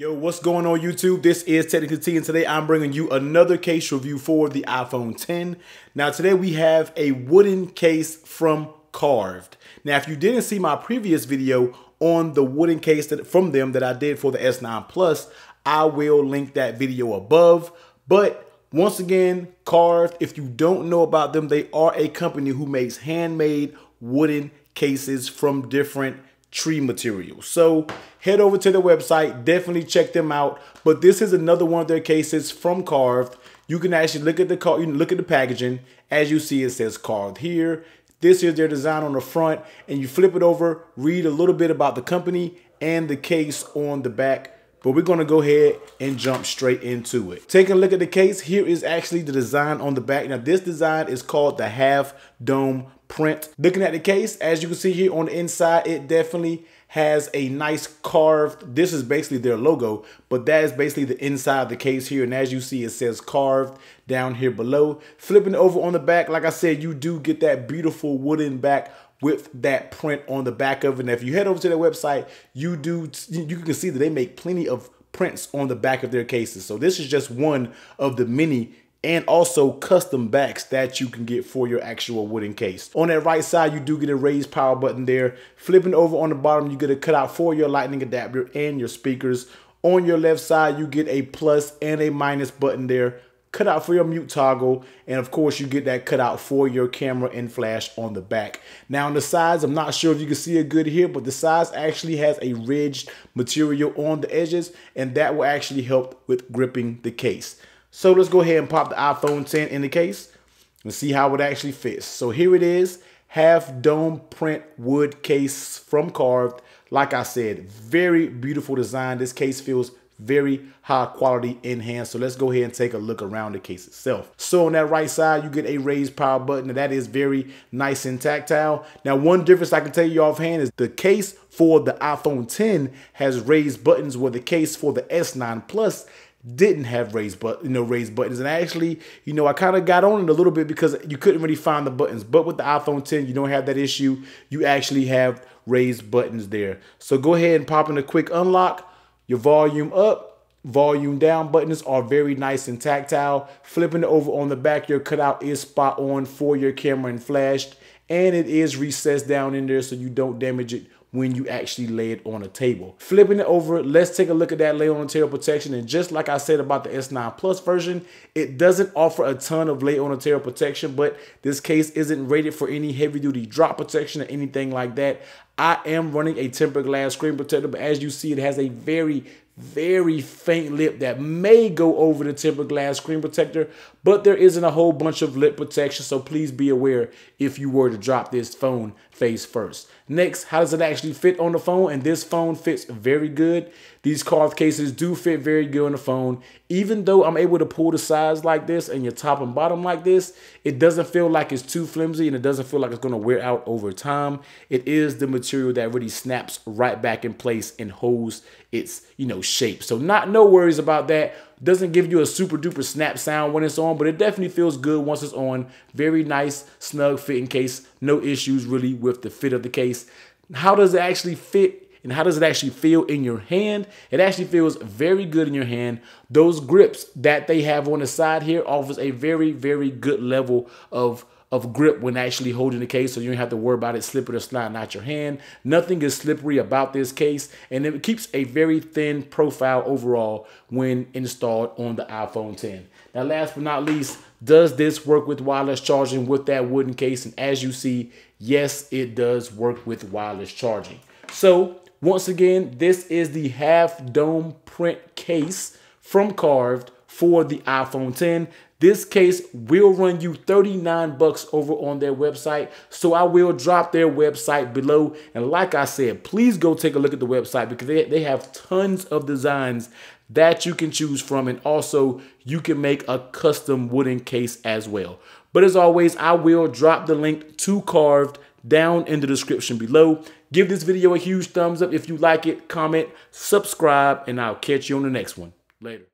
Yo, what's going on YouTube? This is TechnicallyTee, and today I'm bringing you another case review for the iPhone X. Now today we have a wooden case from Carved. Now if you didn't see my previous video on the wooden case from them that I did for the S9 Plus, I will link that video above. But once again, Carved, if you don't know about them, they are a company who makes handmade wooden cases from different tree materials. So head over to their website, definitely check them out. But this is another one of their cases from Carved. You can actually look at the packaging. As you see, it says Carved here. This is their design on the front, and you flip it over, read a little bit about the company and the case on the back. But we're going to go ahead and jump straight into it. Taking a look at the case, here is actually the design on the back. Now this design is called the half dome print. Looking at the case, as you can see here on the inside, it definitely has a nice carved, this is basically their logo, but that is basically the inside of the case here. And as you see, it says Carved down here below. Flipping over on the back, like I said, you do get that beautiful wooden back with that print on the back of it. And if you head over to their website, you can see that they make plenty of prints on the back of their cases. So this is just one of the many and also custom backs that you can get for your actual wooden case. On that right side, you do get a raised power button there. Flipping over on the bottom, you get a cutout for your lightning adapter and your speakers. On your left side, you get a plus and a minus button there. Cutout for your mute toggle, and of course you get that cutout for your camera and flash on the back. Now on the sides, I'm not sure if you can see it good here, but the sides actually has a ridged material on the edges, and that will actually help with gripping the case. So let's go ahead and pop the iPhone X in the case and see how it actually fits. So here it is, half dome print wood case from Carved. Like I said, very beautiful design. This case feels very high quality in hand. So let's go ahead and take a look around the case itself. So on that right side, you get a raised power button, and that is very nice and tactile. Now, one difference I can tell you offhand is the case for the iPhone X has raised buttons, where the case for the S9 Plus didn't have raised buttons. And actually, I kind of got on it a little bit because you couldn't really find the buttons. But with the iPhone X, you don't have that issue. You actually have raised buttons there. So go ahead and pop in a quick unlock. Your volume up, volume down buttons are very nice and tactile. Flipping it over on the back, your cutout is spot on for your camera and flash. And it is recessed down in there so you don't damage it when you actually lay it on a table. Flipping it over, let's take a look at that lay on a table protection. And just like I said about the S9 Plus version, it doesn't offer a ton of lay on a table protection, but this case isn't rated for any heavy duty drop protection or anything like that. I am running a tempered glass screen protector, but as you see, it has a very faint lip that may go over the tempered glass screen protector, but there isn't a whole bunch of lip protection, so please be aware if you were to drop this phone face first. Next, how does it actually fit on the phone? And this phone fits very good. These Carved cases do fit very good on the phone. Even though I'm able to pull the sides like this and your top and bottom like this, it doesn't feel like it's too flimsy, and it doesn't feel like it's going to wear out over time. It is the material that really snaps right back in place and holds its shape. So no worries about that. Doesn't give you a super duper snap sound when it's on, but it definitely feels good once it's on. Very nice, snug fitting case. No issues really with the fit of the case. How does it actually fit? And how does it actually feel in your hand? It actually feels very good in your hand. Those grips that they have on the side here offers a very good level of grip when actually holding the case, so you don't have to worry about it slipping or sliding out your hand. Nothing is slippery about this case, and it keeps a very thin profile overall when installed on the iPhone X. Now, last but not least, does this work with wireless charging with that wooden case? And as you see, yes, it does work with wireless charging. So once again, this is the half dome print case from Carved for the iPhone X. This case will run you $39 over on their website, so I will drop their website below. And like I said, please go take a look at the website because they have tons of designs that you can choose from, and also you can make a custom wooden case as well. But as always, I will drop the link to Carved down in the description below. Give this video a huge thumbs up if you like it, comment, subscribe, and I'll catch you on the next one. Later.